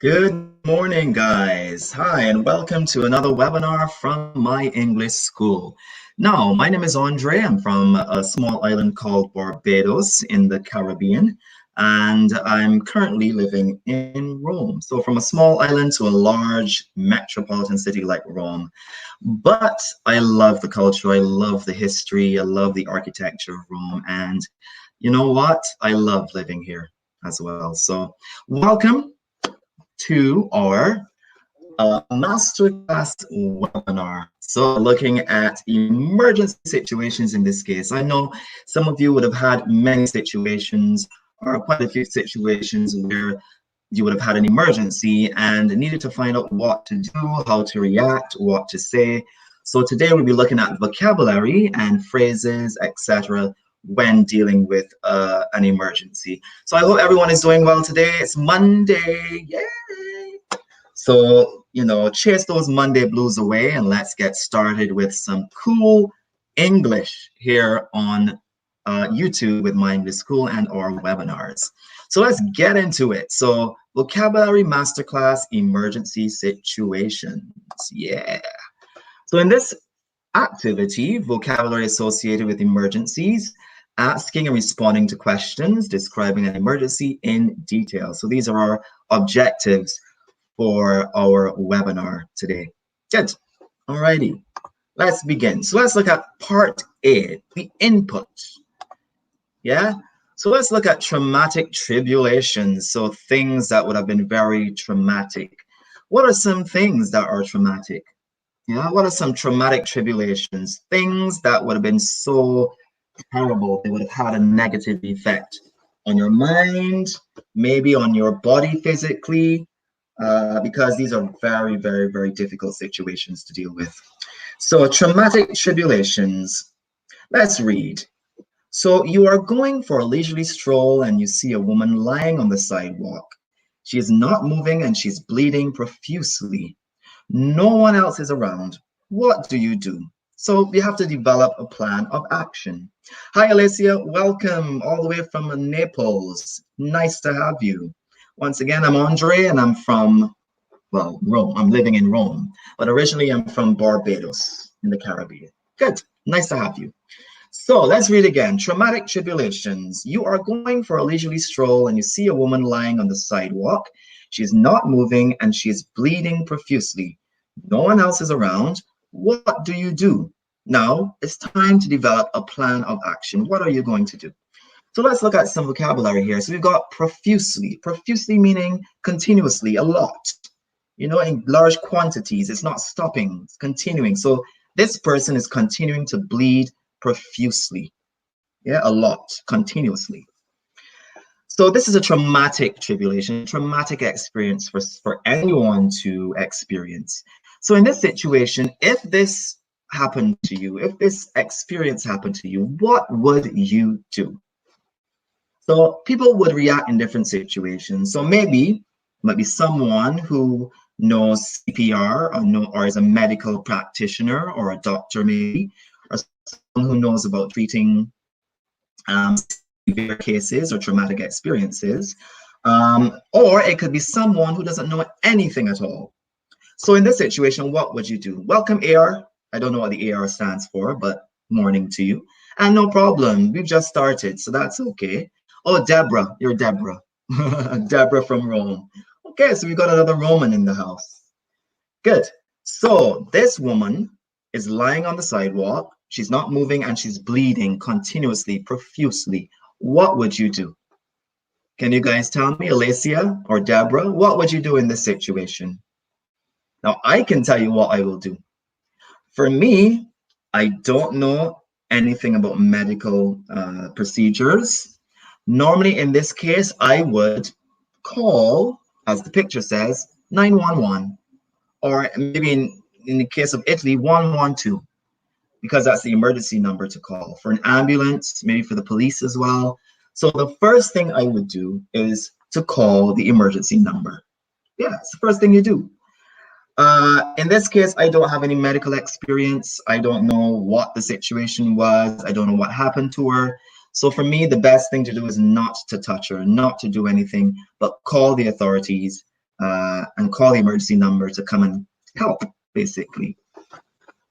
Good morning, guys. Hi, and welcome to another webinar from my English school. Now, my name is Andre. I'm from a small island called Barbados in the Caribbean, and I'm currently living in Rome. So, from a small island to a large metropolitan city like Rome. But I love the culture, I love the history, I love the architecture of Rome, and you know what? I love living here as well. So, welcome to our masterclass webinar. So looking at emergency situations in this case. I know some of you would have had many situations or quite a few situations where you would have had an emergency and needed to find out what to do, how to react, what to say. So today we'll be looking at vocabulary and phrases, etc., when dealing with an emergency. So I hope everyone is doing well today. It's Monday, yay! So, chase those Monday blues away and let's get started with some cool English here on YouTube with My English School and our webinars. So let's get into it. So vocabulary masterclass, emergency situations. Yeah. So in this activity, vocabulary associated with emergencies, asking and responding to questions, describing an emergency in detail. So these are our objectives for our webinar today. Good. Alrighty, let's begin. So let's look at part A, the input. Yeah. So let's look at traumatic tribulations. So things that would have been very traumatic. What are some things that are traumatic? Yeah. What are some traumatic tribulations? Things that would have been so terrible, they would have had a negative effect on your mind, maybe on your body physically, because these are very, very, very difficult situations to deal with. So traumatic tribulations. Let's read. So you are going for a leisurely stroll and you see a woman lying on the sidewalk. She is not moving and she's bleeding profusely. No one else is around. What do you do? So you have to develop a plan of action. Hi, Alicia. Welcome all the way from Naples. Nice to have you. Once again, I'm Andre and I'm from, well, Rome. I'm living in Rome, but originally I'm from Barbados in the Caribbean. Good. Nice to have you. So let's read again. Traumatic tribulations. You are going for a leisurely stroll and you see a woman lying on the sidewalk. She's not moving and she is bleeding profusely. No one else is around. What do you do? Now it's time to develop a plan of action. What are you going to do? So let's look at some vocabulary here. So we've got profusely. Profusely meaning continuously, a lot. In large quantities. It's not stopping, it's continuing. So this person is continuing to bleed profusely. Yeah, a lot, continuously. So this is a traumatic tribulation, traumatic experience for anyone to experience. So in this situation, if this happened to you, if this experience happened to you, what would you do? So people would react in different situations. So maybe might be someone who knows CPR or is a medical practitioner or a doctor maybe, or someone who knows about treating severe cases or traumatic experiences. Or it could be someone who doesn't know anything at all. So in this situation, what would you do? Welcome, AR. I don't know what the AR stands for, but morning to you. And no problem, we've just started, so that's okay. Oh, Deborah, you're Deborah. Deborah from Rome. Okay, so we got another Roman in the house. Good. So this woman is lying on the sidewalk. She's not moving and she's bleeding continuously, profusely. What would you do? Can you guys tell me, Alicia or Deborah, what would you do in this situation? Now, I can tell you what I will do. For me, I don't know anything about medical procedures. Normally, in this case, I would call, as the picture says, 911, or maybe in the case of Italy, 112, because that's the emergency number to call for an ambulance, maybe for the police as well. So the first thing I would do is to call the emergency number. Yeah, it's the first thing you do. In this case, I don't have any medical experience. I don't know what the situation was. I don't know what happened to her. So for me, the best thing to do is not to touch her, not to do anything, but call the authorities and call the emergency number to come and help, basically.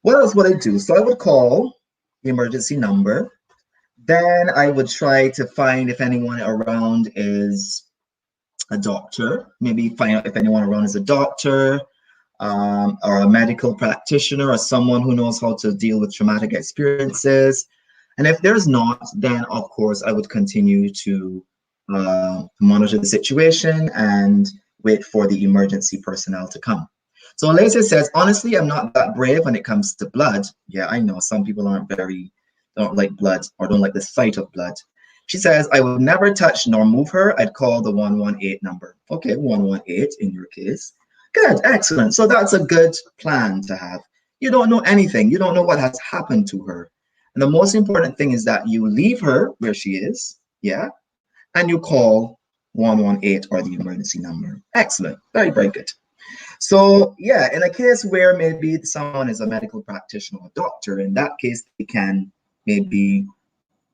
What else would I do? So I would call the emergency number. Then I would try to find if anyone around is a doctor, maybe find out if anyone around is a doctor, or a medical practitioner, or someone who knows how to deal with traumatic experiences. And if there's not, then of course I would continue to monitor the situation and wait for the emergency personnel to come. So Alicia says, honestly, I'm not that brave when it comes to blood. Yeah, I know some people don't like blood or don't like the sight of blood. She says, I would never touch nor move her. I'd call the 118 number. Okay, 118 in your case. Good, excellent. So that's a good plan to have. You don't know anything. You don't know what has happened to her. And the most important thing is that you leave her where she is, yeah, and you call 118 or the emergency number. Excellent. Very, very good. So yeah, in a case where maybe someone is a medical practitioner or doctor, in that case, they can maybe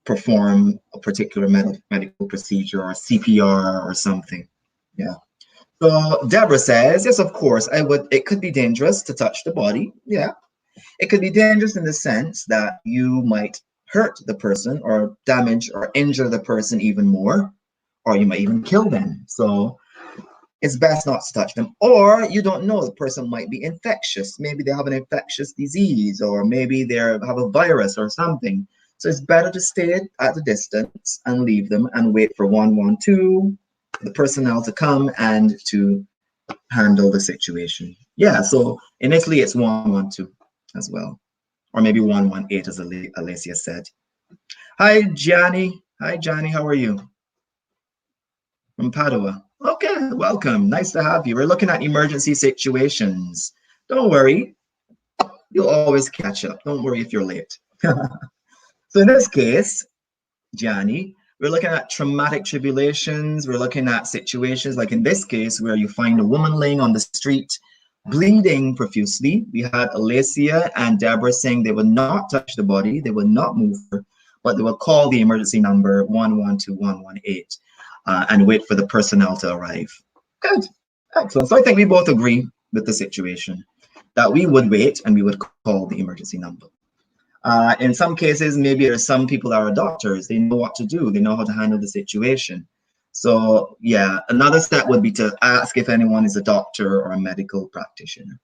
perform a particular medical procedure or CPR or something. Yeah. So Deborah says, yes, of course, it could be dangerous to touch the body. Yeah. It could be dangerous in the sense that you might hurt the person or damage or injure the person even more, or you might even kill them. So it's best not to touch them. Or you don't know, the person might be infectious. Maybe they have an infectious disease, or maybe they have a virus or something. So it's better to stay at a distance and leave them and wait for 112, the personnel to come and to handle the situation. Yeah, so in Italy, it's 112 as well. Or maybe 118, as Alicia said. Hi, Gianni. Hi, Johnny. How are you? From Padua. Okay, welcome. Nice to have you. We're looking at emergency situations. Don't worry. You'll always catch up. Don't worry if you're late. So in this case, Gianni, we're looking at traumatic tribulations. We're looking at situations like in this case where you find a woman laying on the street, bleeding profusely. We had Alicia and Deborah saying they would not touch the body, they would not move her, but they will call the emergency number 112 118 and wait for the personnel to arrive. Good, excellent. So I think we both agree with the situation that we would wait and we would call the emergency number. In some cases, maybe there's some people that are doctors. They know what to do. They know how to handle the situation. So yeah, another step would be to ask if anyone is a doctor or a medical practitioner.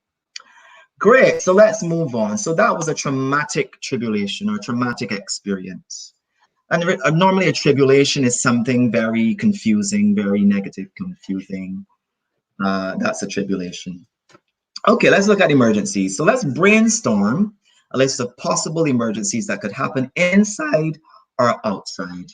Great, so let's move on. So that was a traumatic tribulation or traumatic experience. And normally a tribulation is something very confusing, very negative, confusing. That's a tribulation. Okay, let's look at emergencies. So let's brainstorm a list of possible emergencies that could happen inside or outside.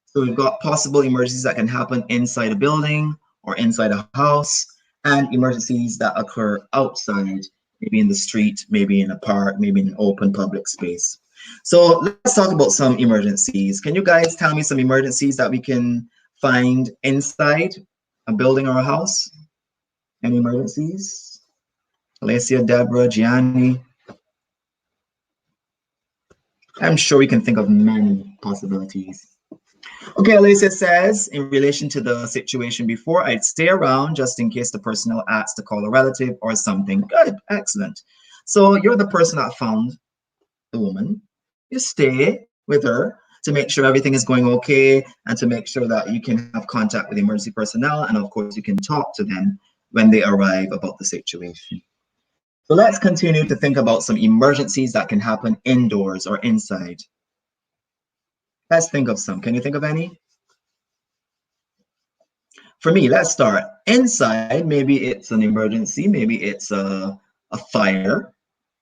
So we've got possible emergencies that can happen inside a building or inside a house, and emergencies that occur outside, maybe in the street, maybe in a park, maybe in an open public space. So let's talk about some emergencies. Can you guys tell me some emergencies that we can find inside a building or a house? Any emergencies? Alicia, Deborah, Gianni? I'm sure we can think of many possibilities. Okay, Alicia says, in relation to the situation before, I'd stay around just in case the personnel asks to call a relative or something. Good, excellent. So you're the person that found the woman. You stay with her to make sure everything is going okay and to make sure that you can have contact with emergency personnel, and of course you can talk to them when they arrive about the situation. So let's continue to think about some emergencies that can happen indoors or inside. Let's think of some. Can you think of any? For me, let's start. Inside, maybe it's an emergency. Maybe it's a fire.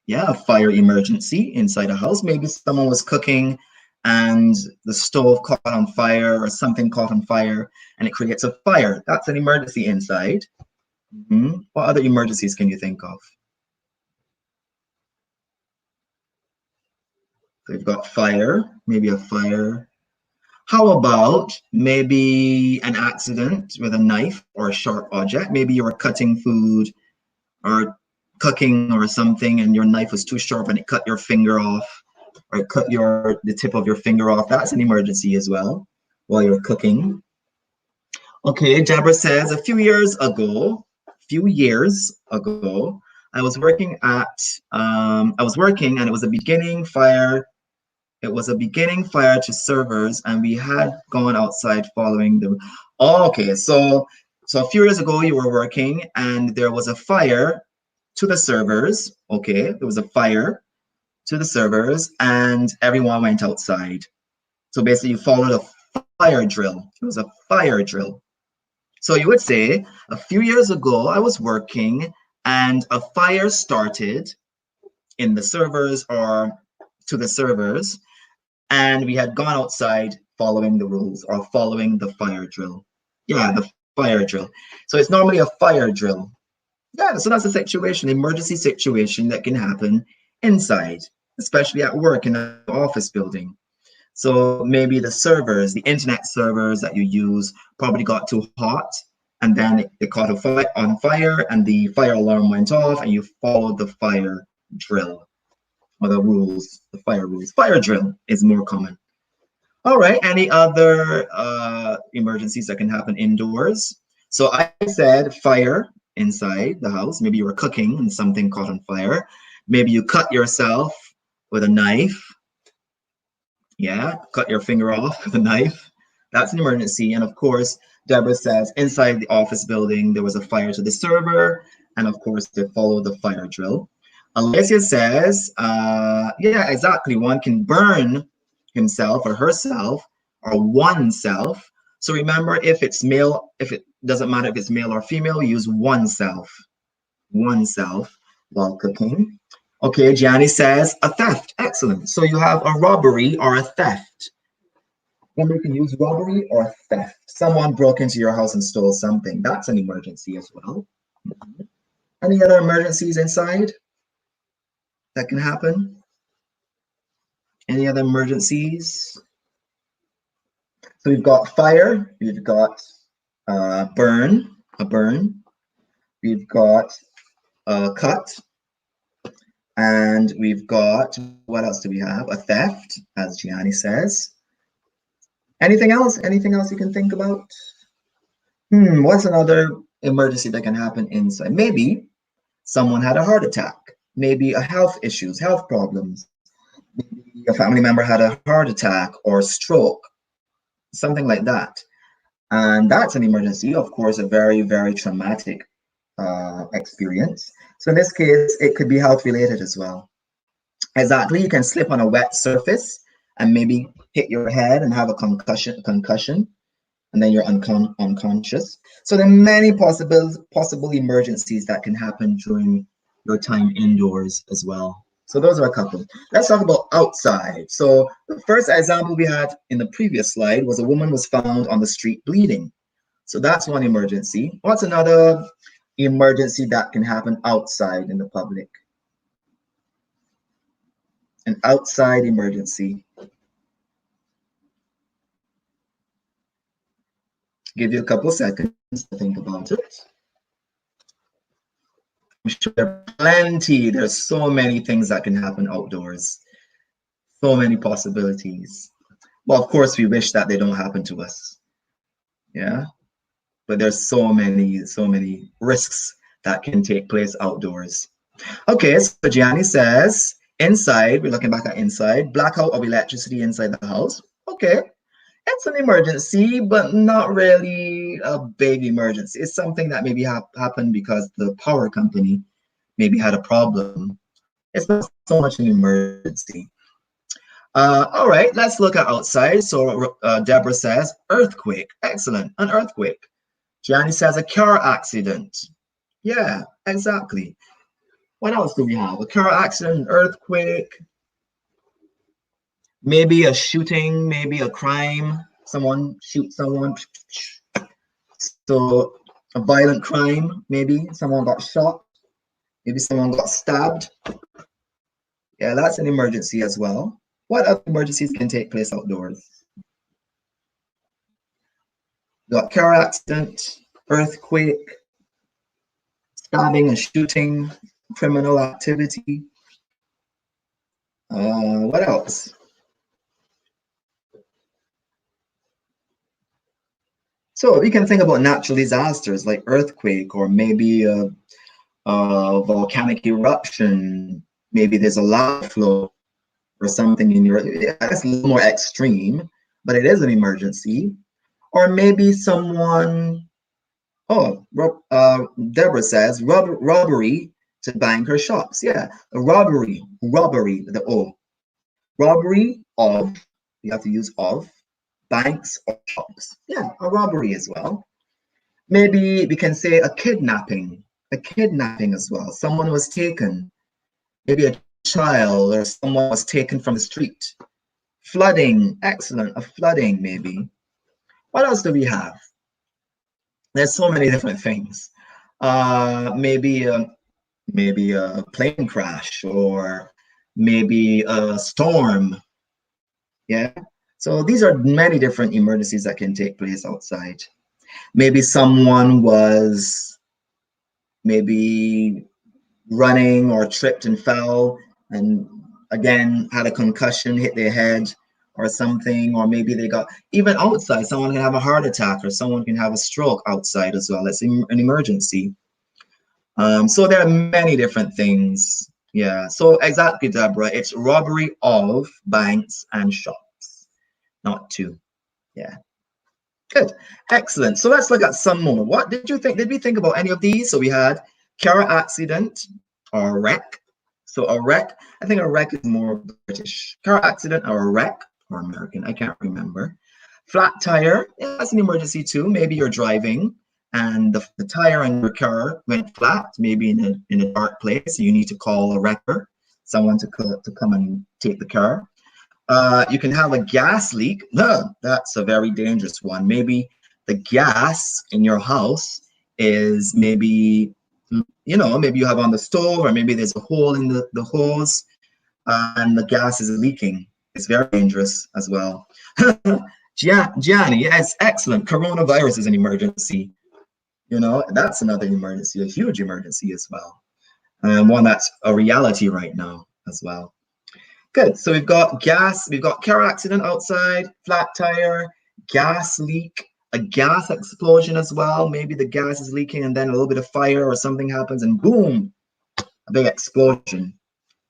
Yeah, a fire emergency inside a house. Maybe someone was cooking and the stove caught on fire or something caught on fire and it creates a fire. That's an emergency inside. What other emergencies can you think of? So we've got fire, maybe a fire. How about maybe an accident with a knife or a sharp object? Maybe you were cutting food or cooking or something and your knife was too sharp and it cut your finger off, or it cut the tip of your finger off. That's an emergency as well while you're cooking. Okay, Deborah says, a few years ago, few years ago. I was working and it was a beginning fire. It was a beginning fire to servers, and we had gone outside following the. Oh, okay, so a few years ago you were working, and there was a fire to the servers. Okay, there was a fire to the servers, and everyone went outside. So basically, you followed a fire drill. It was a fire drill. So you would say, a few years ago, I was working and a fire started in the servers or to the servers, and we had gone outside following the rules or following the fire drill. Yeah, the fire drill. So it's normally a fire drill. Yeah, so that's a situation, emergency situation that can happen inside, especially at work in an office building. So maybe the servers, the internet servers that you use probably got too hot, and then it caught on fire, and the fire alarm went off, and you followed the fire drill or the rules, the fire rules. Fire drill is more common. All right, any other emergencies that can happen indoors? So I said fire inside the house. Maybe you were cooking and something caught on fire. Maybe you cut yourself with a knife. Yeah, cut your finger off with a knife. That's an emergency. And of course, Deborah says inside the office building, there was a fire to the server. And of course, they followed the fire drill. Alicia says, yeah, exactly. One can burn himself or herself or oneself. So remember, if it's male, if it doesn't matter if it's male or female, use oneself while cooking. Okay, Gianni says a theft. Excellent. So you have a robbery or a theft. Remember, you can use robbery or theft. Someone broke into your house and stole something. That's an emergency as well. Any other emergencies inside that can happen? Any other emergencies? So we've got fire, we've got a burn, we've got a cut, and we've got, what else do we have? A theft, as Gianni says. Anything else? Anything else you can think about? What's another emergency that can happen inside? Maybe someone had a heart attack, maybe a health issues, health problems. Maybe a family member had a heart attack or stroke, something like that. And that's an emergency, of course, a very, very traumatic experience. So in this case, it could be health related as well. Exactly, you can slip on a wet surface and maybe hit your head and have a concussion, and then you're unconscious. So there are many possible emergencies that can happen during your time indoors as well. So those are a couple. Let's talk about outside. So the first example we had in the previous slide was a woman was found on the street bleeding. So that's one emergency. What's another emergency that can happen outside in the public? An outside emergency. Give you a couple seconds to think about it. I'm sure there are plenty. There's so many things that can happen outdoors. So many possibilities. Well, of course, we wish that they don't happen to us. Yeah. But there's so many risks that can take place outdoors. Okay, so Gianni says, inside, we're looking back at inside, blackout of electricity inside the house. Okay, it's an emergency, but not really a big emergency. It's something that maybe happened because the power company maybe had a problem. It's not so much an emergency. All right, let's look at outside. So Deborah says, earthquake. Excellent, an earthquake. Gianni says a car accident. Yeah, exactly. What else do we have? A car accident, an earthquake, maybe a shooting, maybe a crime. Someone shoots someone. So a violent crime, maybe someone got shot, maybe someone got stabbed. Yeah, that's an emergency as well. What other emergencies can take place outdoors? You got car accident, earthquake, stabbing and shooting, criminal activity. What else? So we can think about natural disasters like earthquake or maybe a volcanic eruption. Maybe there's a lava flow or something in your, that's a little more extreme, but it is an emergency. Or maybe someone, oh, Deborah says robbery to bank or shops. Yeah, a robbery, the O. Robbery of, you have to use of, banks or shops. Yeah, a robbery as well. Maybe we can say a kidnapping as well. Someone was taken, maybe a child or someone was taken from the street. Flooding, excellent, a flooding maybe. What else do we have? There's so many different things. Maybe maybe a plane crash or maybe a storm. Yeah. So these are many different emergencies that can take place outside. Maybe someone was maybe running or tripped and fell and again had a concussion, hit their head or something, or maybe they got even outside, someone can have a heart attack or someone can have a stroke outside as well. It's an emergency. So there are many different things. Yeah, so exactly, Deborah. It's robbery of banks and shops, not two. Yeah, good, excellent. So let's look at some more. What did you think? Did we think about any of these? So we had car accident or wreck. So a wreck, I think a wreck is more British. Car accident or a wreck or American, I can't remember. Flat tire, yeah, that's an emergency too. Maybe you're driving and the tire on your car went flat, maybe in a dark place. You need to call a wrecker, someone to come and take the car. You can have a gas leak. That's a very dangerous one. Maybe the gas in your house is maybe, you know, maybe you have on the stove or maybe there's a hole in the hose and the gas is leaking. It's very dangerous as well. Gianni, yes, excellent. Coronavirus is an emergency. You know, that's another emergency, a huge emergency as well. And one that's a reality right now as well. Good. So we've got gas, we've got car accident outside, flat tire, gas leak, a gas explosion as well. Maybe the gas is leaking and then a little bit of fire or something happens and boom, a big explosion.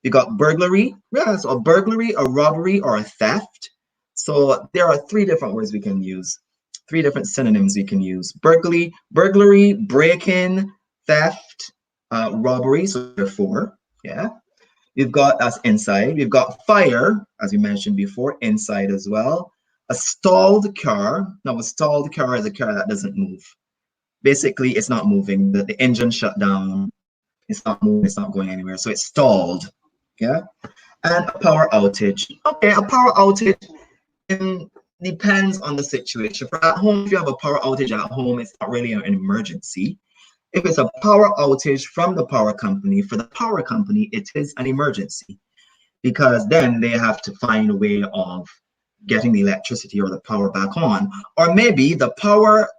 You got burglary, yeah, so a burglary, a robbery, or a theft. So there are three different words we can use, three different synonyms we can use. Burglary, break-in, theft, robbery, so there are four, yeah. We've got that's inside. We've got fire, as we mentioned before, inside as well. A stalled car. Now, a stalled car is a car that doesn't move. Basically, it's not moving. The engine shut down. It's not moving. It's not going anywhere. So it's stalled. Yeah. And a power outage. Okay, a power outage depends on the situation. For at home, if you have a power outage at home, it's not really an emergency. If it's a power outage from the power company, for the power company, it is an emergency because then they have to find a way of getting the electricity or the power back on. Or maybe the power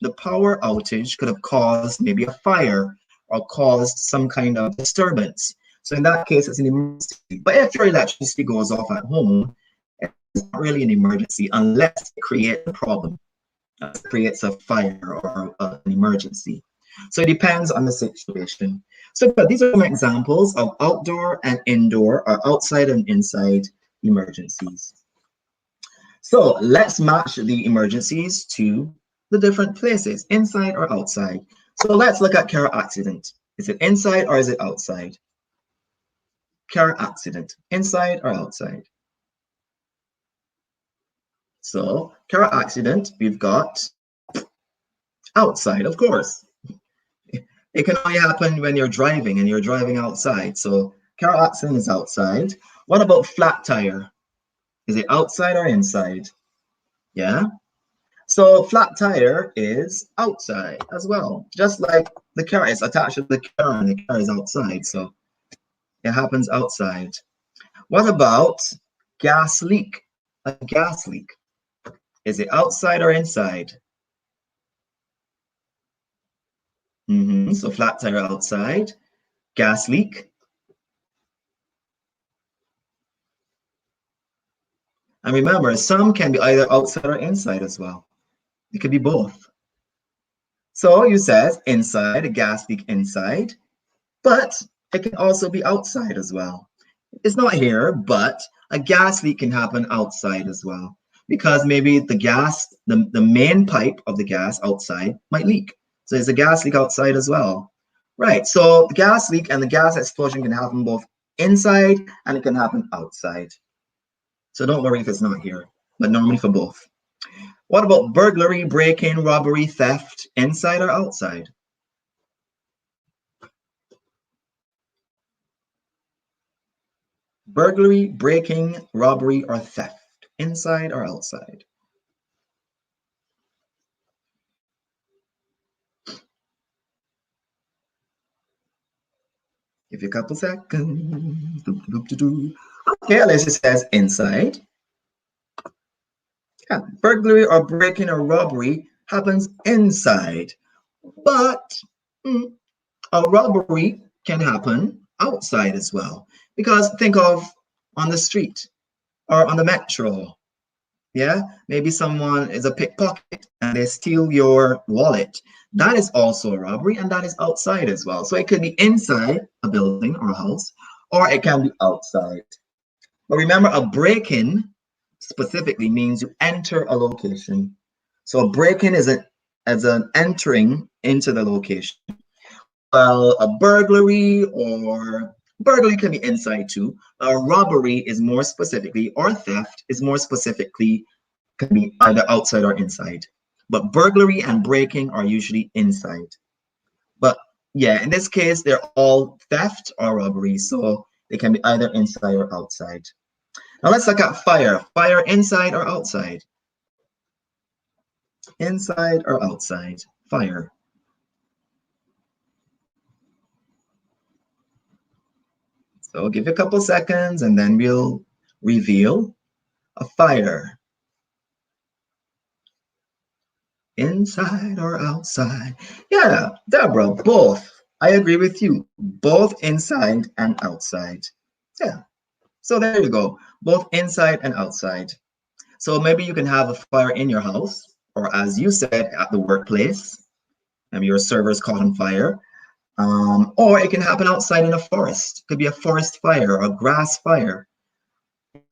outage could have caused maybe a fire or caused some kind of disturbance. So in that case, it's an emergency. But if your electricity goes off at home, it's not really an emergency unless it creates a problem, creates a fire or an emergency. So it depends on the situation. So but these are some examples of outdoor and indoor or outside and inside emergencies. So let's match the emergencies to the different places, inside or outside. So let's look at car accident. Is it inside or is it outside? Car accident, inside or outside? So car accident, we've got outside, of course. It can only happen when you're driving and you're driving outside. So car accident is outside. What about flat tire? Is it outside or inside? Yeah. So flat tire is outside as well. Just like the car is attached to the car and the car is outside. So it happens outside. What about gas leak? A gas leak. Is it outside or inside? So flat tire outside. Gas leak. And remember, some can be either outside or inside as well. It could be both. So you says inside, a gas leak inside, but it can also be outside as well. It's not here, but a gas leak can happen outside as well because maybe the gas, the main pipe of the gas outside might leak. So there's a gas leak outside as well. Right, so the gas leak and the gas explosion can happen both inside and it can happen outside. So don't worry if it's not here, but normally for both. What about burglary, break-in, robbery, theft, inside or outside? Burglary, breaking, robbery, or theft, inside or outside? Give you a couple seconds. Okay, Alicia says inside. Yeah, burglary or breaking or robbery happens inside, but a robbery can happen outside as well. Because think of on the street or on the metro. Yeah, maybe someone is a pickpocket and they steal your wallet. That is also a robbery and that is outside as well. So it could be inside a building or a house, or it can be outside. But remember, a break-in specifically means you enter a location. So a break-in is an entering into the location. Well, a burglary can be inside too. A robbery is more specifically, or theft is more specifically, can be either outside or inside. But burglary and breaking are usually inside. But yeah, in this case, they're all theft or robbery, so they can be either inside or outside. Now let's look at fire. Fire inside or outside? Inside or outside? Fire. So I'll give you a couple seconds and then we'll reveal a fire. Inside or outside? Yeah, Deborah, both. I agree with you. Both inside and outside. Yeah. So there you go. Both inside and outside. So maybe you can have a fire in your house, or as you said, at the workplace. Maybe your server's caught on fire. Or it can happen outside in a forest. It could be a forest fire or a grass fire.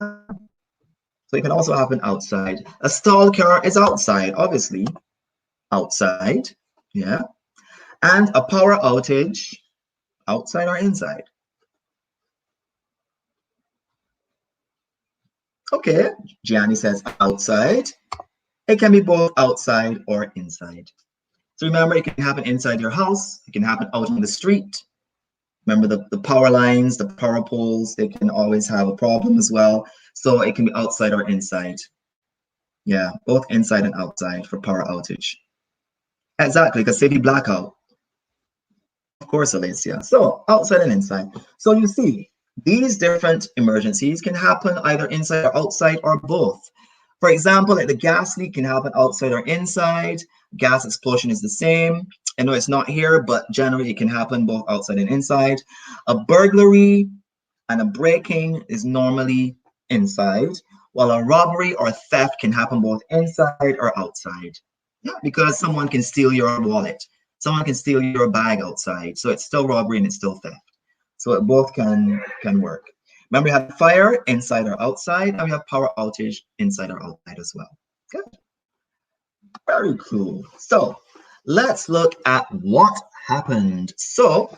So it can also happen outside. A stalled car is outside, obviously. Outside, yeah. And a power outage, outside or inside? Okay, Gianni says outside. It can be both outside or inside. So remember, it can happen inside your house. It can happen out on the street. Remember the power lines, the power poles, they can always have a problem as well. So it can be outside or inside. Yeah, both inside and outside for power outage. Exactly, because city blackout. Of course, Alicia. So outside and inside. So you see, these different emergencies can happen either inside or outside or both. For example, like the gas leak can happen outside or inside. Gas explosion is the same. I know it's not here, but generally it can happen both outside and inside. A burglary and a breaking is normally inside, while a robbery or theft can happen both inside or outside. Yeah, because someone can steal your wallet. Someone can steal your bag outside. So it's still robbery and it's still theft. So it both can work. Remember, we have fire inside or outside, and we have power outage inside or outside as well. Good. Very cool. So let's look at what happened. So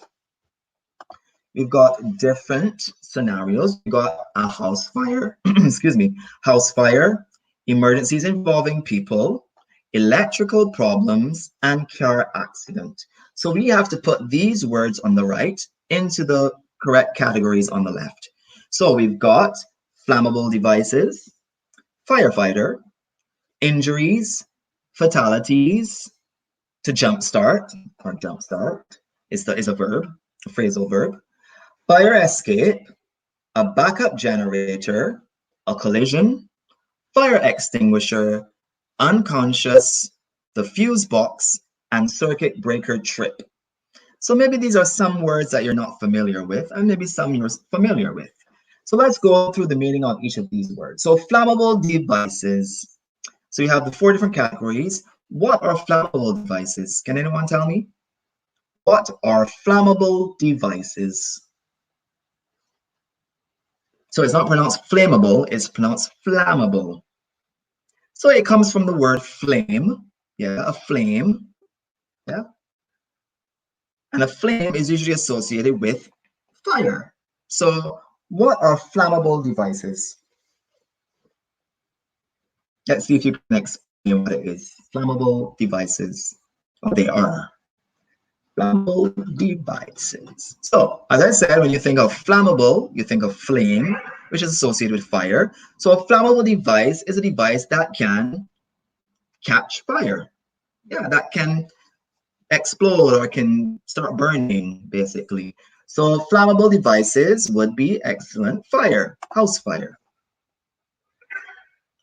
we've got different scenarios. We've got a house fire, excuse me, house fire, emergencies involving people, electrical problems, and car accident. So we have to put these words on the right into the correct categories on the left. So we've got flammable devices, firefighter, injuries, fatalities, to jumpstart, or jumpstart is a verb, a phrasal verb, fire escape, a backup generator, a collision, fire extinguisher, unconscious, the fuse box, and circuit breaker trip. So maybe these are some words that you're not familiar with, and maybe some you're familiar with. So let's go through the meaning of each of these words. So flammable devices. So you have the 4 different categories: What are flammable devices? Can anyone tell me? What are flammable devices? So it's not pronounced flammable, it's pronounced flammable. So it comes from the word flame, yeah, a flame, yeah. And a flame is usually associated with fire. So what are flammable devices? Let's see if you can explain what it is. Flammable devices, what they are. Flammable devices. So, as I said, when you think of flammable, you think of flame, which is associated with fire. So a flammable device is a device that can catch fire. Yeah, that can explode or can start burning, basically. So flammable devices would be excellent fire, house fire.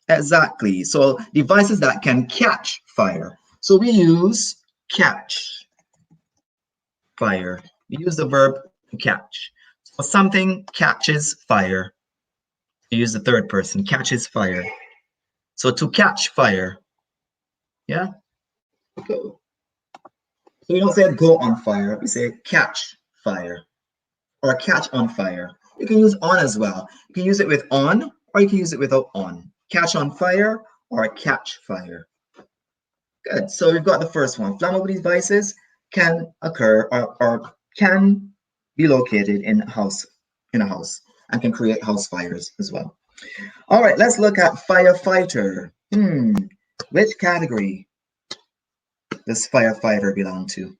Exactly. So devices that can catch fire. So we use catch fire. We use the verb catch. So something catches fire. You use the third person, catches fire. So to catch fire. Yeah. So we don't say go on fire. We say catch fire or catch on fire. You can use on as well. You can use it with on or you can use it without on. Catch on fire or catch fire. Good. So we've got the first one. Flammable devices can occur or can be located in a house and can create house fires as well. All right, let's look at firefighter. Which category does firefighter belong to?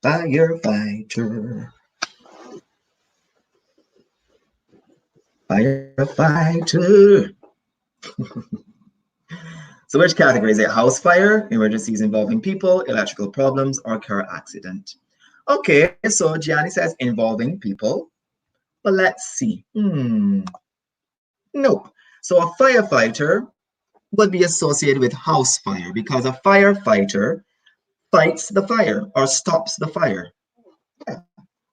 Firefighter. Firefighter. So which category is it? House fire, emergencies involving people, electrical problems, or car accident? Okay, so Gianni says involving people. But let's see. Nope. So a firefighter would be associated with house fire because a firefighter fights the fire or stops the fire. Yeah.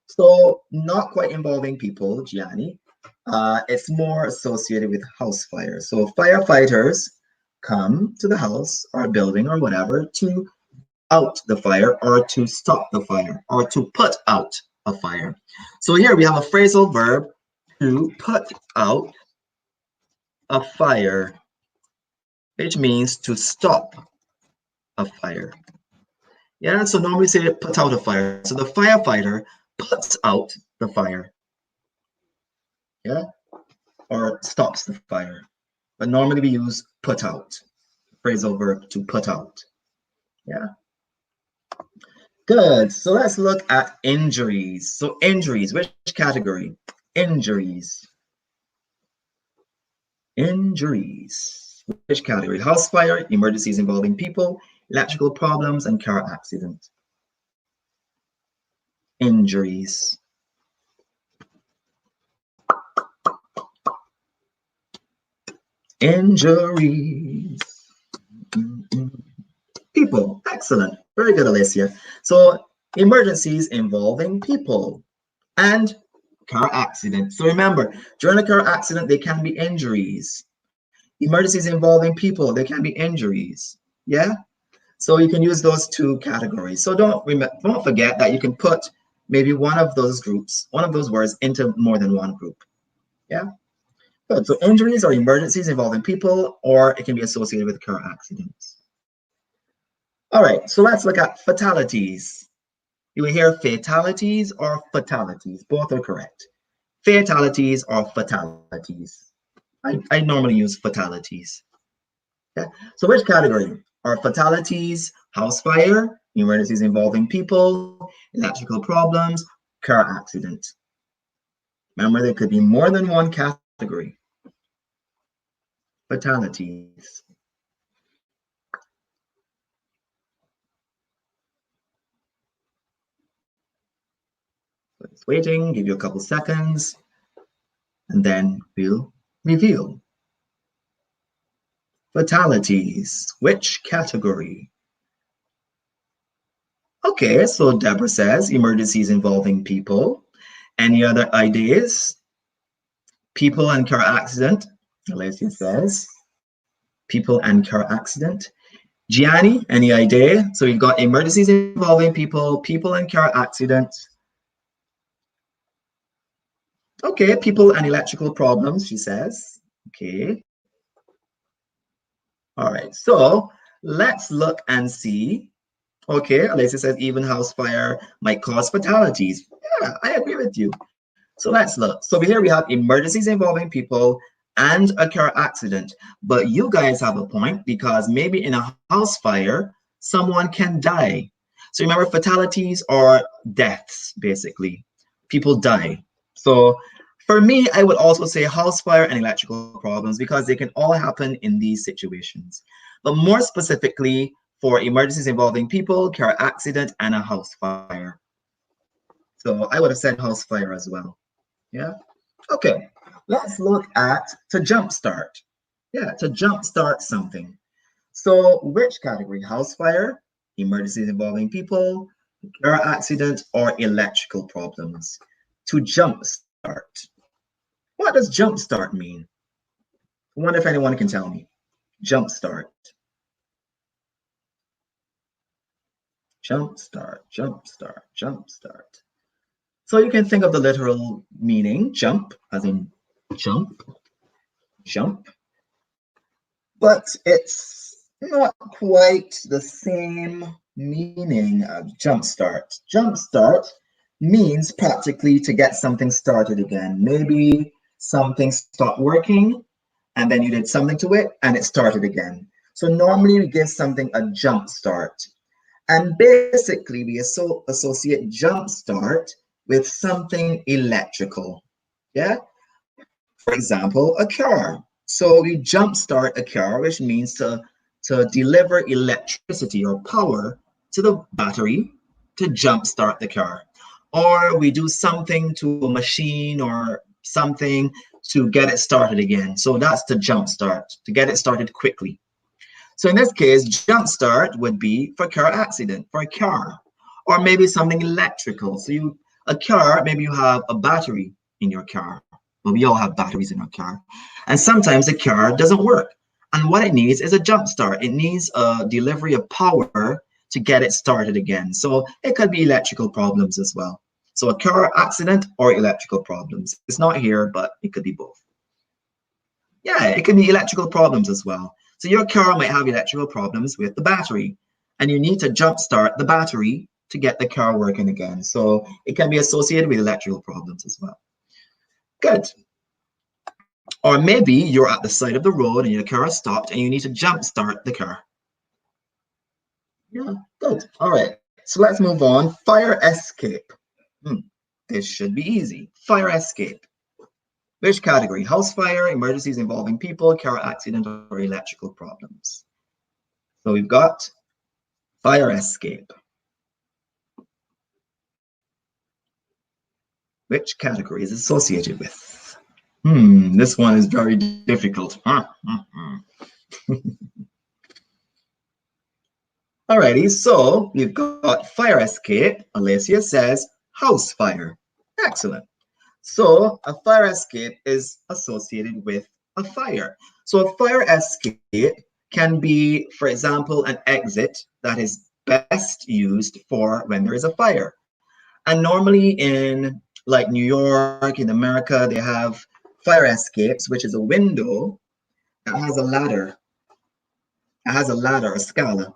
So not quite involving people, Gianni. It's more associated with house fire. So firefighters come to the house or building or whatever to out the fire or to stop the fire or to put out a fire. So here we have a phrasal verb to put out a fire, which means to stop a fire. Yeah, so normally say put out a fire. So the firefighter puts out the fire. Yeah, or stops the fire. But normally we use put out, phrasal verb to put out. Yeah. Good. So let's look at injuries. So injuries, which category? Injuries. Injuries. Which category? House fire, emergencies involving people, electrical problems, and car accident. Injuries. Injuries. People. Excellent. Very good, Alicia. So emergencies involving people and car accident. So remember, during a car accident, there can be injuries. Emergencies involving people, there can be injuries. Yeah? So you can use those two categories. So don't forget that you can put maybe one of those groups, one of those words into more than one group. Yeah? Good. So injuries are emergencies involving people, or it can be associated with car accidents. All right, so let's look at fatalities. You will hear fatalities or fatalities. Both are correct. Fatalities or fatalities. I normally use fatalities. Okay. So which category are fatalities, house fire, emergencies involving people, electrical problems, car accident? Remember, there could be more than one category. Fatalities. It's waiting, give you a couple seconds, and then we'll reveal. Fatalities, which category? Okay, so Deborah says emergencies involving people. Any other ideas? People and car accident. Alicia says people and car accident. Gianni, any idea? So we've got emergencies involving people, people and car accidents. Okay, people and electrical problems, she says. Okay. All right, so let's look and see. Okay, Alicia says even house fire might cause fatalities. Yeah, I agree with you. So let's look. So here we have emergencies involving people and a car accident. But you guys have a point because maybe in a house fire, someone can die. So remember, fatalities are deaths, basically. People die. So for me, I would also say house fire and electrical problems because they can all happen in these situations. But more specifically, for emergencies involving people, car accident, and a house fire. So I would have said house fire as well. Yeah. Okay. Let's look at to jumpstart. Yeah, to jumpstart something. So which category? House fire, emergencies involving people, car accident, or electrical problems? To jumpstart. What does jumpstart mean? I wonder if anyone can tell me. Jumpstart. Jumpstart, jumpstart, jumpstart. So you can think of the literal meaning, jump, as in jump, jump. But it's not quite the same meaning of jumpstart. Jumpstart means practically to get something started again. Maybe something stopped working and then you did something to it and it started again. So normally we give something a jump start. And basically we associate jump start with something electrical. Yeah? For example, a car. So we jumpstart a car, which means to deliver electricity or power to the battery to jumpstart the car. Or we do something to a machine or something to get it started again. So that's to jumpstart, to get it started quickly. So in this case, jumpstart would be for car accident, for a car, or maybe something electrical. So a car, maybe you have a battery in your car. Well, we all have batteries in our car. And sometimes the car doesn't work. And what it needs is a jump start. It needs a delivery of power to get it started again. So it could be electrical problems as well. So a car accident or electrical problems. It's not here, but it could be both. Yeah, it can be electrical problems as well. So your car might have electrical problems with the battery, and you need to jump start the battery to get the car working again. So it can be associated with electrical problems as well. Good. Or maybe you're at the side of the road and your car is stopped and you need to jump start the car. Yeah, good. All right. So let's move on. Fire escape. This should be easy. Fire escape. Which category? House fire, emergencies involving people, car accident, or electrical problems? So we've got fire escape. Which category is associated with? This one is very difficult. Alrighty, so we've got fire escape. Alicia says house fire. Excellent. So a fire escape is associated with a fire. So a fire escape can be, for example, an exit that is best used for when there is a fire. And normally in like New York, in America, they have fire escapes, which is a window that has a ladder. It has a ladder, a scala.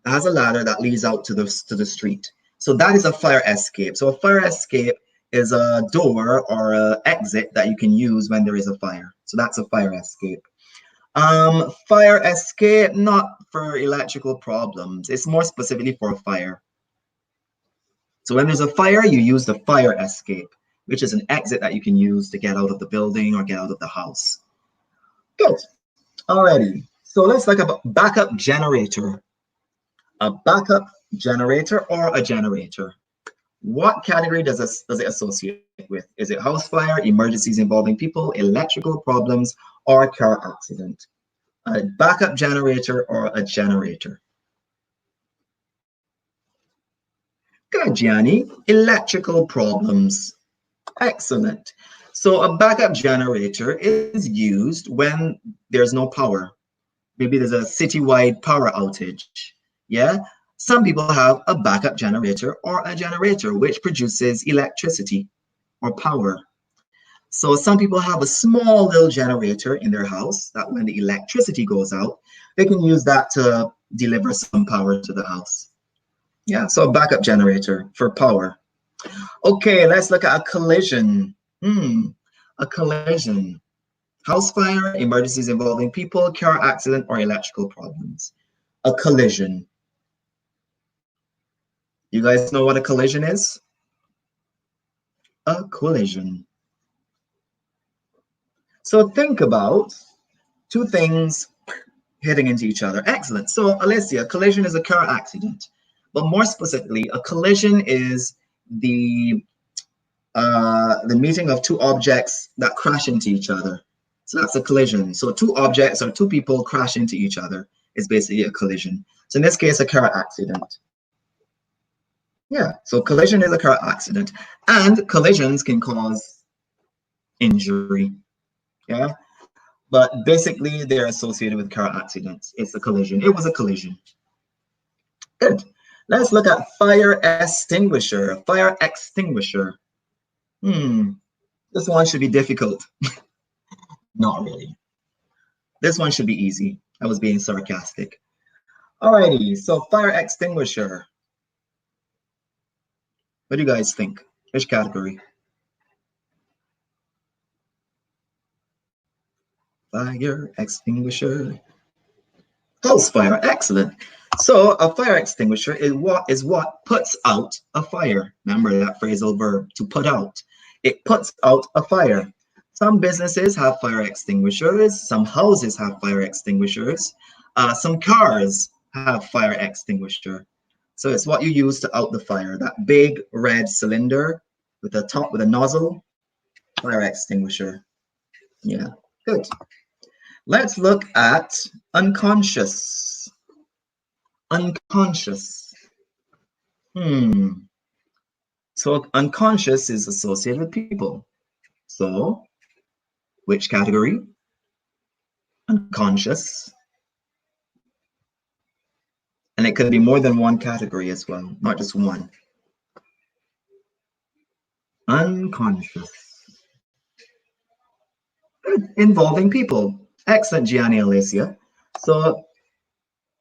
It has a ladder that leads out to the street. So that is a fire escape. So a fire escape is a door or an exit that you can use when there is a fire. So that's a fire escape. Fire escape, not for electrical problems. It's more specifically for a fire. So when there's a fire, you use the fire escape, which is an exit that you can use to get out of the building or get out of the house. Good. Alrighty. So let's look at backup generator. A backup generator or a generator. What category does it associate with? Is it house fire, emergencies involving people, electrical problems, or car accident? A backup generator or a generator? Good, Gianni. Electrical problems. Excellent. So a backup generator is used when there's no power. Maybe there's a citywide power outage. Yeah. Some people have a backup generator or a generator which produces electricity or power. So some people have a small little generator in their house that when the electricity goes out, they can use that to deliver some power to the house. Yeah, so a backup generator for power. Okay, let's look at a collision. A collision. House fire, emergencies involving people, car accident, or electrical problems. A collision. You guys know what a collision is? A collision. So think about two things hitting into each other. Excellent. So Alessia, a collision is a car accident. But more specifically, a collision is the meeting of two objects that crash into each other. So that's a collision. So two objects or two people crash into each other is basically a collision. So in this case, a car accident. Yeah, so collision is a car accident. And collisions can cause injury. Yeah, but basically they're associated with car accidents. It's a collision. It was a collision. Good. Let's look at fire extinguisher. Fire extinguisher. This one should be difficult. Not really. This one should be easy. I was being sarcastic. Alrighty, so fire extinguisher. What do you guys think? Which category? Fire extinguisher. House fire, excellent. So a fire extinguisher is what puts out a fire. Remember that phrasal verb, to put out. It puts out a fire. Some businesses have fire extinguishers. Some houses have fire extinguishers. Some cars have fire extinguisher. So it's what you use to out the fire. That big red cylinder with a top with a nozzle, fire extinguisher. Yeah, good. Let's look at unconscious. Unconscious. So unconscious is associated with people. So which category? Unconscious. And it could be more than one category as well, not just one. Unconscious. Involving people. Excellent, Gianni Alicia. So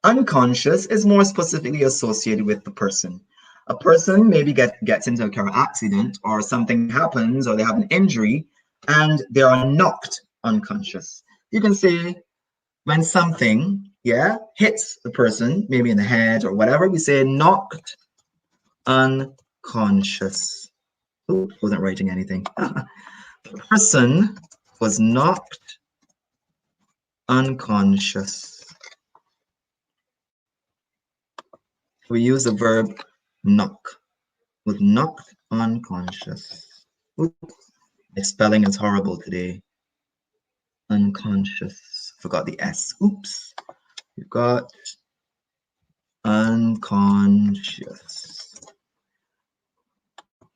unconscious is more specifically associated with the person. A person maybe gets into a car accident or something happens or they have an injury and they are knocked unconscious. You can say when something, hits the person, maybe in the head or whatever, we say knocked unconscious. Ooh, wasn't writing anything. The person was knocked unconscious. We use the verb knock, was knocked unconscious. Oops, my spelling is horrible today. Unconscious, forgot the S. Oops, we've got unconscious.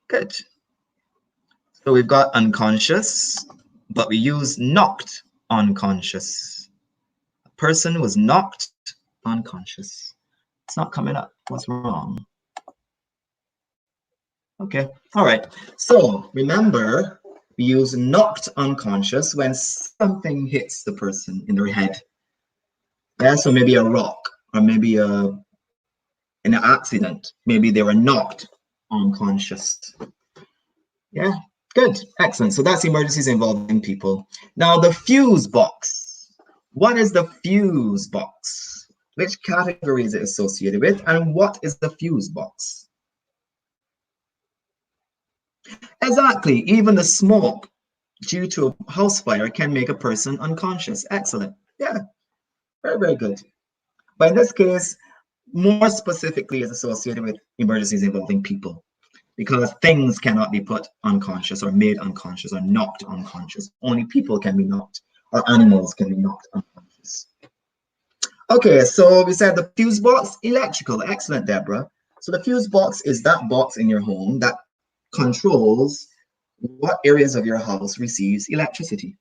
Good. So we've got unconscious, but we use knocked unconscious. A person was knocked unconscious. It's not coming up. What's wrong? Okay, all right. So remember, we use knocked unconscious when something hits the person in their head. Yeah, so maybe a rock or maybe in an accident. Maybe they were knocked unconscious. Yeah, good, excellent. So that's emergencies involving people. Now the fuse box. What is the fuse box? Which category is it associated with? And what is the fuse box? Exactly, even the smoke due to a house fire can make a person unconscious. Excellent. Yeah, very, very good. But in this case, more specifically is associated with emergencies involving people because things cannot be put unconscious or made unconscious or knocked unconscious. Only people can be knocked or animals can be knocked unconscious. Okay, so we said the fuse box, electrical. Excellent, Deborah. So the fuse box is that box in your home that controls what areas of your house receives electricity.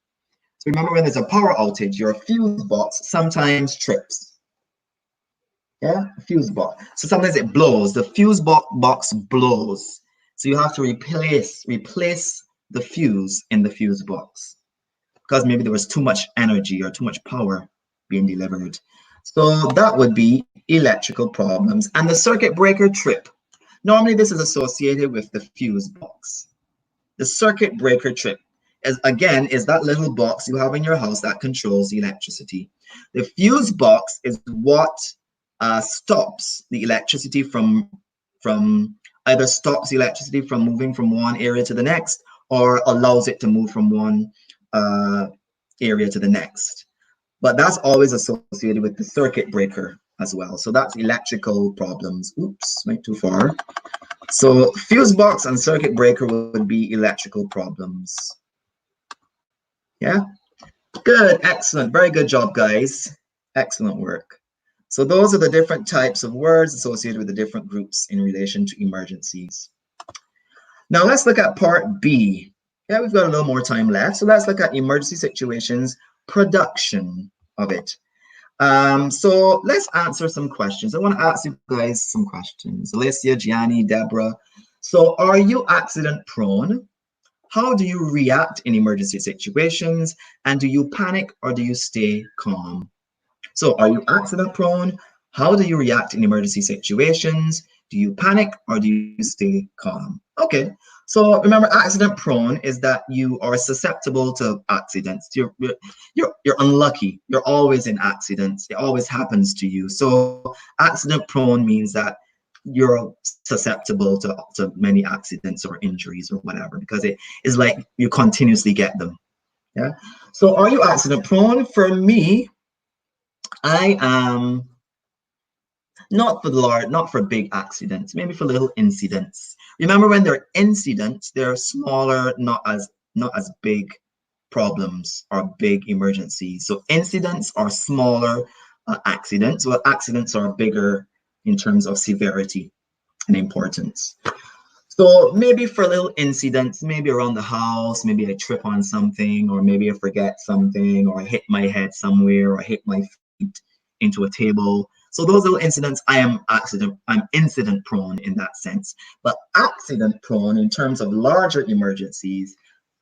So remember, when there's a power outage, your fuse box sometimes trips. Yeah, fuse box. So sometimes it blows. The fuse box blows. So you have to replace the fuse in the fuse box because maybe there was too much energy or too much power being delivered. So that would be electrical problems. And the circuit breaker trip. Normally this is associated with the fuse box. The circuit breaker trip is that little box you have in your house that controls the electricity. The fuse box is what stops the electricity from either stops the electricity from moving from one area to the next or allows it to move from one area to the next. But that's always associated with the circuit breaker as well. So that's electrical problems. Oops, went too far. So fuse box and circuit breaker would be electrical problems. Yeah, good, excellent, very good job, guys. Excellent work. So those are the different types of words associated with the different groups in relation to emergencies. Now let's look at part B. Yeah, we've got a little more time left. So let's look at emergency situations, production of it. So let's answer some questions. I want to ask you guys some questions. Alicia, Gianni, Deborah. So are you accident prone? How do you react in emergency situations? And do you panic or do you stay calm? So are you accident prone? How do you react in emergency situations? Do you panic or do you stay calm? Okay, so remember, accident prone is that you are susceptible to accidents. You're unlucky. You're always in accidents. It always happens to you. So accident prone means that you're susceptible to many accidents or injuries or whatever, because it is like you continuously get them. Yeah. So are you accident prone? For me, I am not for big accidents, maybe for little incidents. Remember, when they're incidents, they're smaller, not as big problems or big emergencies. So incidents are smaller accidents, while accidents are bigger in terms of severity and importance. So maybe for little incidents, maybe around the house, maybe I trip on something, or maybe I forget something, or I hit my head somewhere, or I hit my feet into a table. So those little incidents, I'm incident prone in that sense. But accident prone in terms of larger emergencies,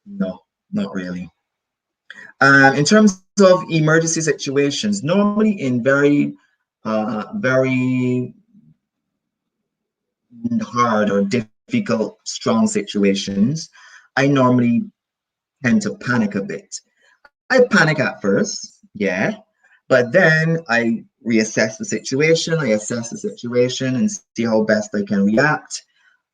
no, not really. In terms of emergency situations, normally in very hard or difficult, strong situations, I normally tend to panic a bit. I panic at first, yeah, but then I reassess the situation. I assess the situation and see how best I can react.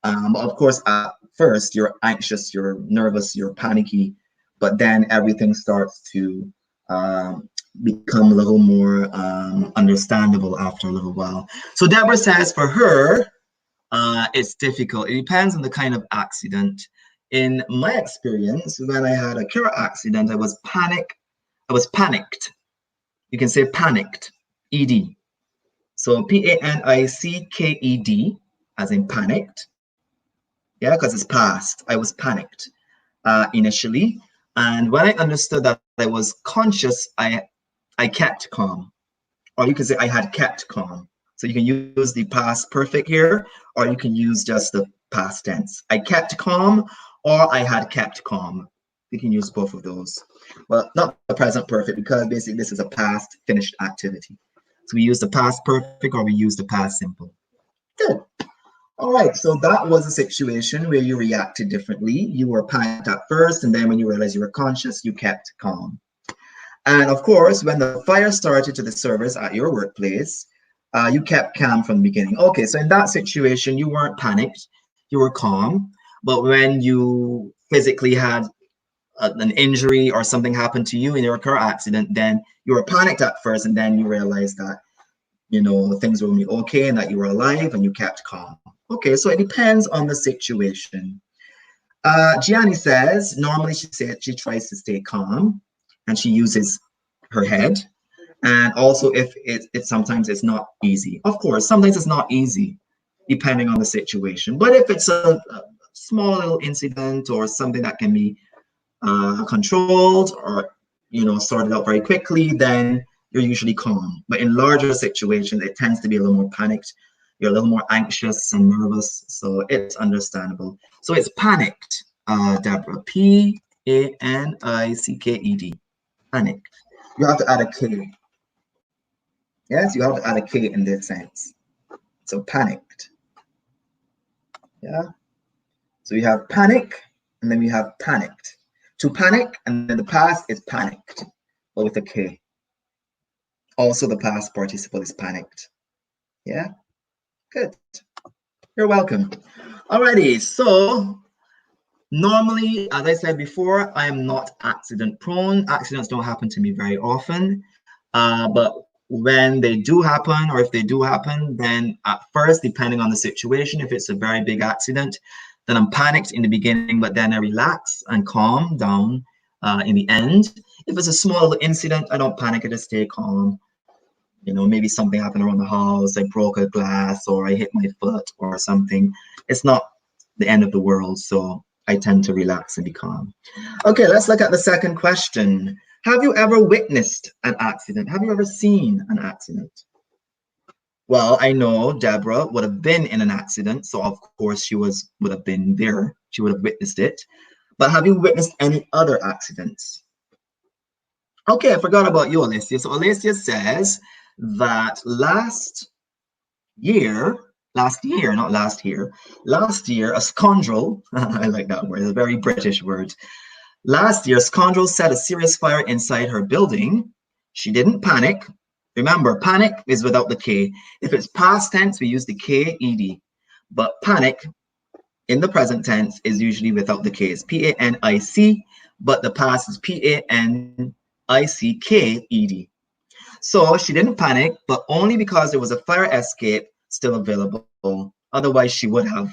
Of course, at first, you're anxious, you're nervous, you're panicky, but then everything starts to become a little more understandable after a little while. So Deborah says for her, it's difficult. It depends on the kind of accident. In my experience, when I had a car accident, I was panicked. You can say panicked, ED. So PANICKED, as in panicked. Yeah, because it's past. I was panicked initially. And when I understood that I was conscious, I kept calm. Or you can say I had kept calm. So you can use the past perfect here, or you can use just the past tense. I kept calm, or I had kept calm. You can use both of those. Well, not the present perfect, because basically this is a past finished activity. So we use the past perfect or we use the past simple. Good. All right, so that was a situation where you reacted differently. You were panicked at first, and then when you realized you were conscious, you kept calm. And of course, when the fire started to the servers at your workplace, you kept calm from the beginning. Okay, so in that situation, you weren't panicked, you were calm. But when you physically had an injury or something happened to you in your car accident, then you were panicked at first, and then you realized that, things were only okay and that you were alive and you kept calm. Okay, so it depends on the situation. Gianni says, normally she tries to stay calm and she uses her head. And also if sometimes it's not easy. Of course, sometimes it's not easy depending on the situation. But if it's a small little incident or something that can be controlled, or sorted out very quickly, then you're usually calm. But in larger situations, it tends to be a little more panicked. You're a little more anxious and nervous, so it's understandable. So it's panicked, Deborah. Panicked. Panicked. You have to add a K. Yes, you have to add a K in this sense. So panicked. Yeah. So you have panic, and then we have panicked. To panic, and then the past is panicked, but with a K. Also, the past participle is panicked. Yeah, good. You're welcome. Alrighty, so normally, as I said before, I am not accident prone. Accidents don't happen to me very often, but when they do happen, or if they do happen, then at first, depending on the situation, if it's a very big accident, then I'm panicked in the beginning, but then I relax and calm down in the end. If it's a small incident, I don't panic, I just stay calm. Maybe something happened around the house, I broke a glass or I hit my foot or something. It's not the end of the world, so I tend to relax and be calm. Okay, let's look at the second question. Have you ever witnessed an accident? Have you ever seen an accident? Well, I know Deborah would have been in an accident, so of course she would have been there. She would have witnessed it. But have you witnessed any other accidents? Okay, I forgot about you, Alicia. So Alicia says that last year, a scoundrel, I like that word, it's a very British word. Last year, a scoundrel set a serious fire inside her building. She didn't panic. Remember, panic is without the K. If it's past tense, we use the K, ED. But panic in the present tense is usually without the K. It's P-A-N-I-C, but the past is P-A-N-I-C-K-E-D. So she didn't panic, but only because there was a fire escape still available. Otherwise, she would have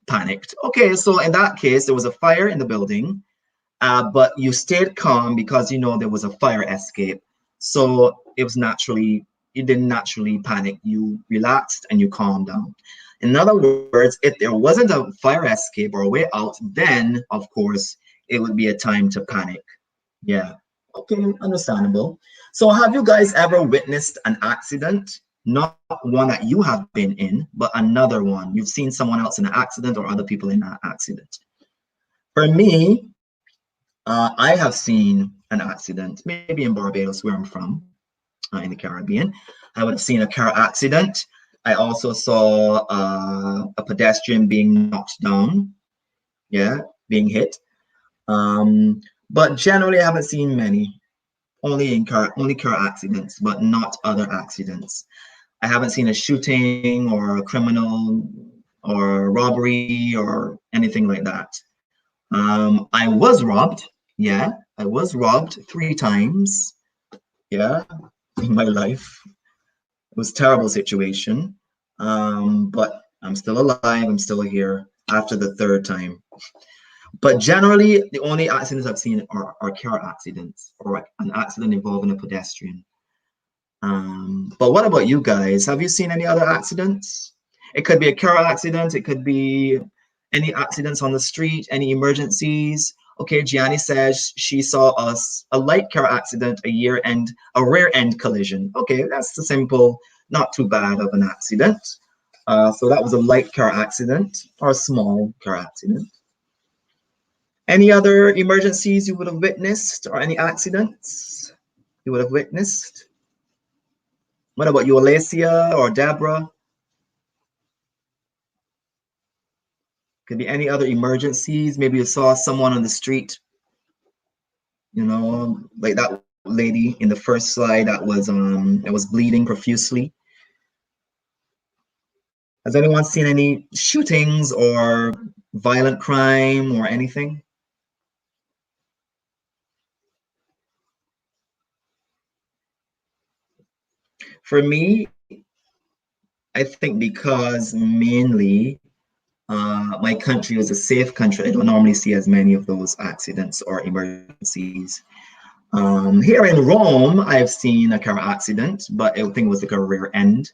panicked. Okay, so in that case, there was a fire in the building, but you stayed calm because there was a fire escape. So it was you didn't naturally panic. You relaxed and you calmed down. In other words, if there wasn't a fire escape or a way out, then of course it would be a time to panic. Yeah. Okay, understandable. So have you guys ever witnessed an accident? Not one that you have been in, but another one. You've seen someone else in an accident or other people in an accident. For me, I have seen an accident, maybe in Barbados, where I'm from, in the Caribbean. I would have seen a car accident. I also saw a pedestrian being knocked down, being hit. But generally, I haven't seen many. Only car accidents, but not other accidents. I haven't seen a shooting or a criminal or a robbery or anything like that. I was robbed. Yeah, I was robbed 3 times. Yeah, in my life. It was a terrible situation. But I'm still alive. I'm still here after the 3rd time. But generally, the only accidents I've seen are car accidents or an accident involving a pedestrian. But what about you guys? Have you seen any other accidents? It could be a car accident. It could be any accidents on the street, any emergencies. Okay, Gianni says she saw a light car accident, a rear end collision. Okay, that's the simple, not too bad of an accident. So that was a light car accident or a small car accident. Any other emergencies you would have witnessed or any accidents you would have witnessed? What about you, Alicia or Deborah? Could be any other emergencies. Maybe you saw someone on the street, like that lady in the first slide that was bleeding profusely. Has anyone seen any shootings or violent crime or anything? For me, I think because mainly my country is a safe country, I don't normally see as many of those accidents or emergencies. Here in Rome, I've seen a car accident, but I think it was like a rear end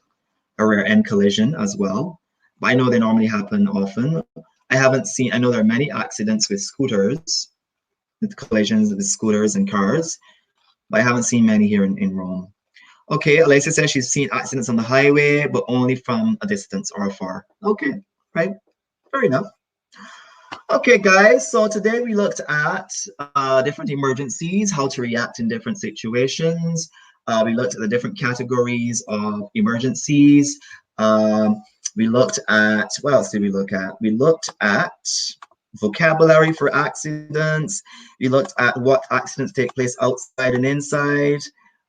collision as well. But I know they normally happen often. I know there are many accidents with scooters, with collisions with scooters and cars. but I haven't seen many here in Rome. Okay, Alexia says she's seen accidents on the highway, but only from a distance or afar. Okay, right, fair enough. Okay, guys, so today we looked at different emergencies, how to react in different situations. We looked at the different categories of emergencies. We looked at, what else did we look at? We looked at vocabulary for accidents. We looked at what accidents take place outside and inside.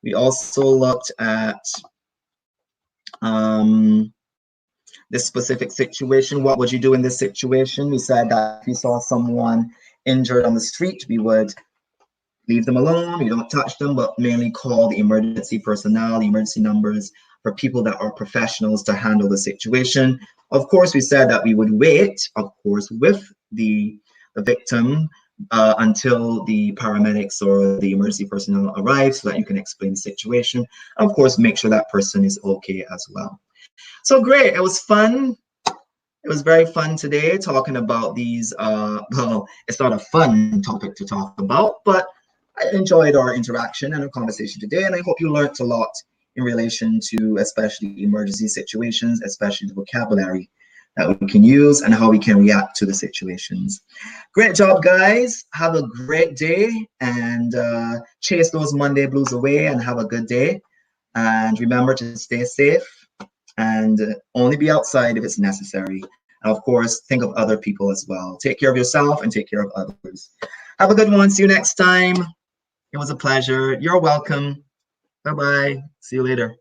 We also looked at this specific situation. What would you do in this situation? We said that if you saw someone injured on the street, we would leave them alone. You don't touch them, but mainly call the emergency personnel, the emergency numbers for people that are professionals to handle the situation. Of course, we said that we would wait, of course, with the victim until the paramedics or the emergency personnel arrive so that you can explain the situation. And of course, make sure that person is okay as well. So great, it was fun. It was very fun today talking about these, well, it's not a fun topic to talk about, but I enjoyed our interaction and our conversation today, and I hope you learned a lot in relation to especially emergency situations, especially the vocabulary that we can use and how we can react to the situations. Great job, guys. Have a great day and chase those Monday blues away and have a good day. And remember to stay safe and only be outside if it's necessary. And of course, think of other people as well. Take care of yourself and take care of others. Have a good one. See you next time. It was a pleasure. You're welcome. Bye-bye. See you later.